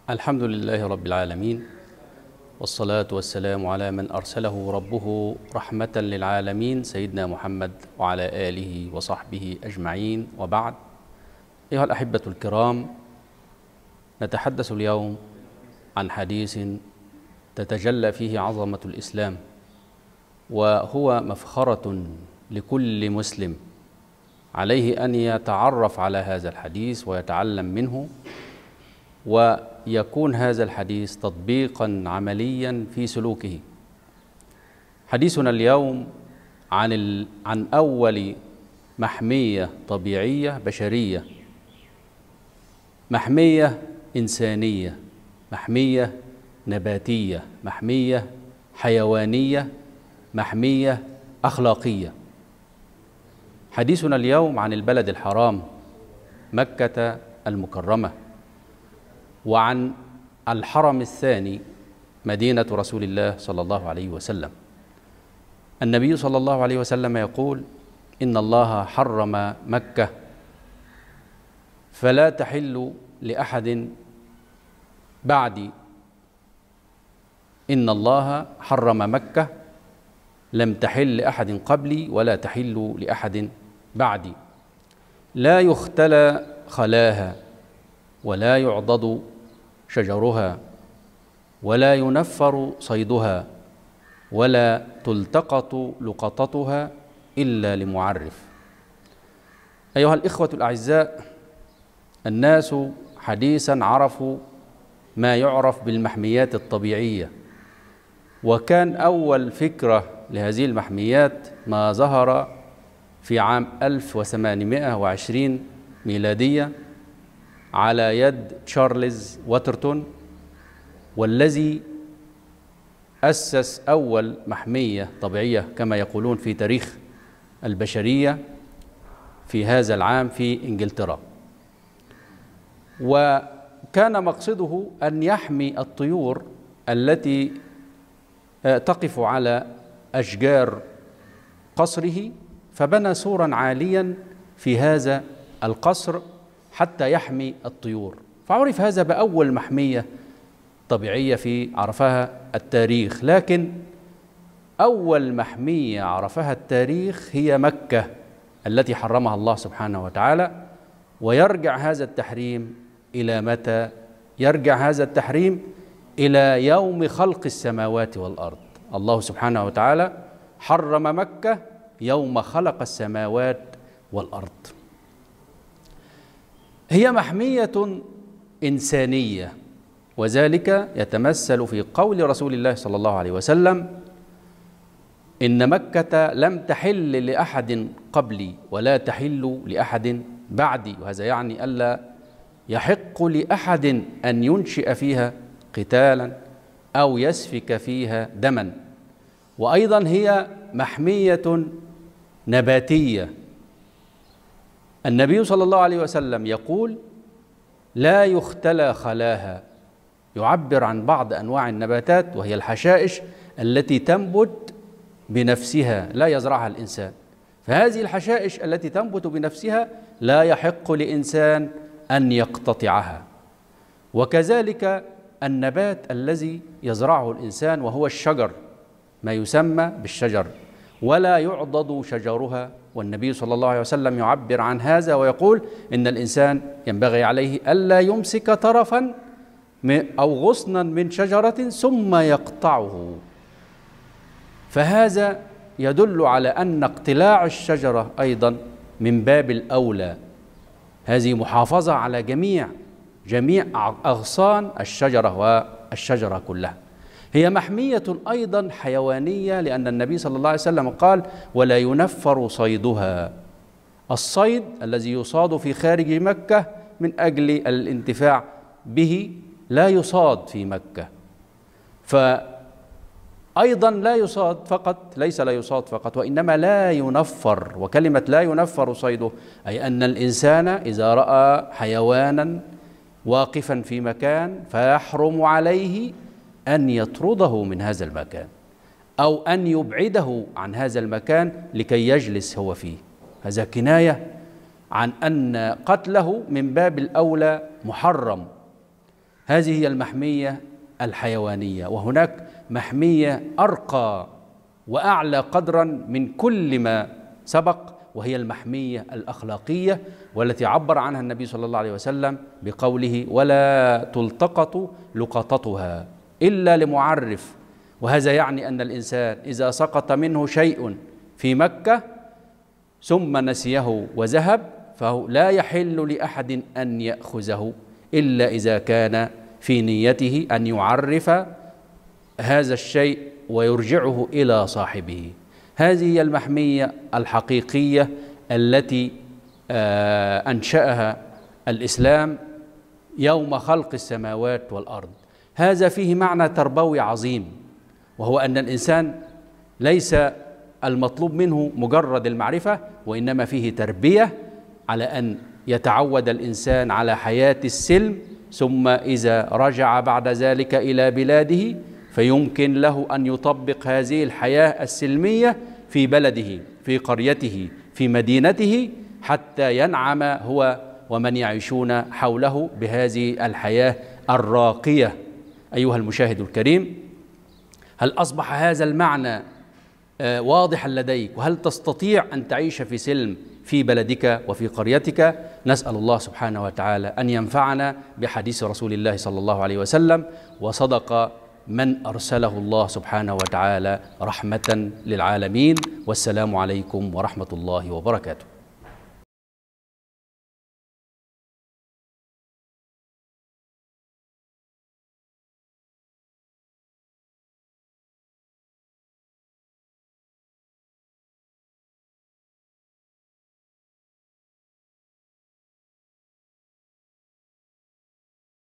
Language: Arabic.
الحمد لله رب العالمين، والصلاة والسلام على من أرسله ربه رحمة للعالمين سيدنا محمد وعلى آله وصحبه أجمعين، وبعد. أيها الأحبة الكرام، نتحدث اليوم عن حديث تتجلى فيه عظمة الإسلام، وهو مفخرة لكل مسلم. عليه أن يتعرف على هذا الحديث ويتعلم منه، ويكون هذا الحديث تطبيقا عمليا في سلوكه. حديثنا اليوم عن أول محمية طبيعية بشرية، محمية إنسانية، محمية نباتية، محمية حيوانية، محمية أخلاقية. حديثنا اليوم عن البلد الحرام مكة المكرمة، وعن الحرم الثاني مدينة رسول الله صلى الله عليه وسلم. النبي صلى الله عليه وسلم يقول: إن الله حرم مكة فلا تحل لأحد بعدي. إن الله حرم مكة لم تحل لأحد قبلي ولا تحل لأحد بعدي. لا يختلى خلاها، ولا يعضد شجرها، ولا ينفر صيدها، ولا تلتقط لقطتها إلا لمعرف. أيها الإخوة الأعزاء، الناس حديثا عرفوا ما يعرف بالمحميات الطبيعية، وكان أول فكرة لهذه المحميات ما ظهر في عام 1820 ميلادية على يد تشارلز واترتون، والذي أسس أول محمية طبيعية كما يقولون في تاريخ البشرية في هذا العام في إنجلترا. وكان مقصده أن يحمي الطيور التي تقف على أشجار قصره، فبنى سورا عاليا في هذا القصر حتى يحمي الطيور، فعرف هذا بأول محمية طبيعية عرفها التاريخ. لكن أول محمية عرفها التاريخ هي مكة التي حرمها الله سبحانه وتعالى. ويرجع هذا التحريم إلى متى؟ يرجع هذا التحريم إلى يوم خلق السماوات والأرض. الله سبحانه وتعالى حرم مكة يوم خلق السماوات والأرض. هي محمية إنسانية، وذلك يتمثل في قول رسول الله صلى الله عليه وسلم: إن مكة لم تحل لأحد قبلي ولا تحل لأحد بعدي. وهذا يعني ألا يحق لأحد أن ينشئ فيها قتالا أو يسفك فيها دما. وأيضا هي محمية نباتية. النبي صلى الله عليه وسلم يقول: لا يختلى خلاها، يعبر عن بعض أنواع النباتات وهي الحشائش التي تنبت بنفسها لا يزرعها الإنسان. فهذه الحشائش التي تنبت بنفسها لا يحق لإنسان أن يقتطعها. وكذلك النبات الذي يزرعه الإنسان وهو الشجر، ما يسمى بالشجر، ولا يعضد شجرها. والنبي صلى الله عليه وسلم يعبر عن هذا ويقول: إن الإنسان ينبغي عليه ألا يمسك طرفا أو غصنا من شجرة ثم يقطعه. فهذا يدل على أن اقتلاع الشجرة أيضا من باب الأولى. هذه محافظة على جميع أغصان الشجرة والشجرة كلها. هي محمية أيضا حيوانية، لأن النبي صلى الله عليه وسلم قال: ولا ينفر صيدها. الصيد الذي يصاد في خارج مكة من أجل الانتفاع به لا يصاد في مكة. فأيضا لا يصاد فقط، ليس لا يصاد فقط، وإنما لا ينفر. وكلمة لا ينفر صيده أي أن الإنسان إذا رأى حيوانا واقفا في مكان فيحرم عليه أن يطرده من هذا المكان أو أن يبعده عن هذا المكان لكي يجلس هو فيه. هذا كناية عن أن قتله من باب الأولى محرم. هذه هي المحمية الحيوانية، وهناك محمية أرقى وأعلى قدرا من كل ما سبق، وهي المحمية الأخلاقية، والتي عبر عنها النبي صلى الله عليه وسلم بقوله: ولا تلتقط لقطتها إلا لمعرف. وهذا يعني أن الإنسان إذا سقط منه شيء في مكة ثم نسيه وذهب، فهو لا يحل لأحد أن يأخذه إلا إذا كان في نيته أن يعرف هذا الشيء ويرجعه إلى صاحبه. هذه هي المحمية الحقيقية التي أنشأها الإسلام يوم خلق السماوات والأرض. هذا فيه معنى تربوي عظيم، وهو أن الإنسان ليس المطلوب منه مجرد المعرفة، وإنما فيه تربية على أن يتعود الإنسان على حياة السلم، ثم إذا رجع بعد ذلك إلى بلاده فيمكن له أن يطبق هذه الحياة السلمية في بلده، في قريته، في مدينته، حتى ينعم هو ومن يعيشون حوله بهذه الحياة الراقية. أيها المشاهد الكريم، هل أصبح هذا المعنى واضحا لديك؟ وهل تستطيع أن تعيش في سلم في بلدك وفي قريتك؟ نسأل الله سبحانه وتعالى أن ينفعنا بحديث رسول الله صلى الله عليه وسلم، وصدق من أرسله الله سبحانه وتعالى رحمة للعالمين. والسلام عليكم ورحمة الله وبركاته.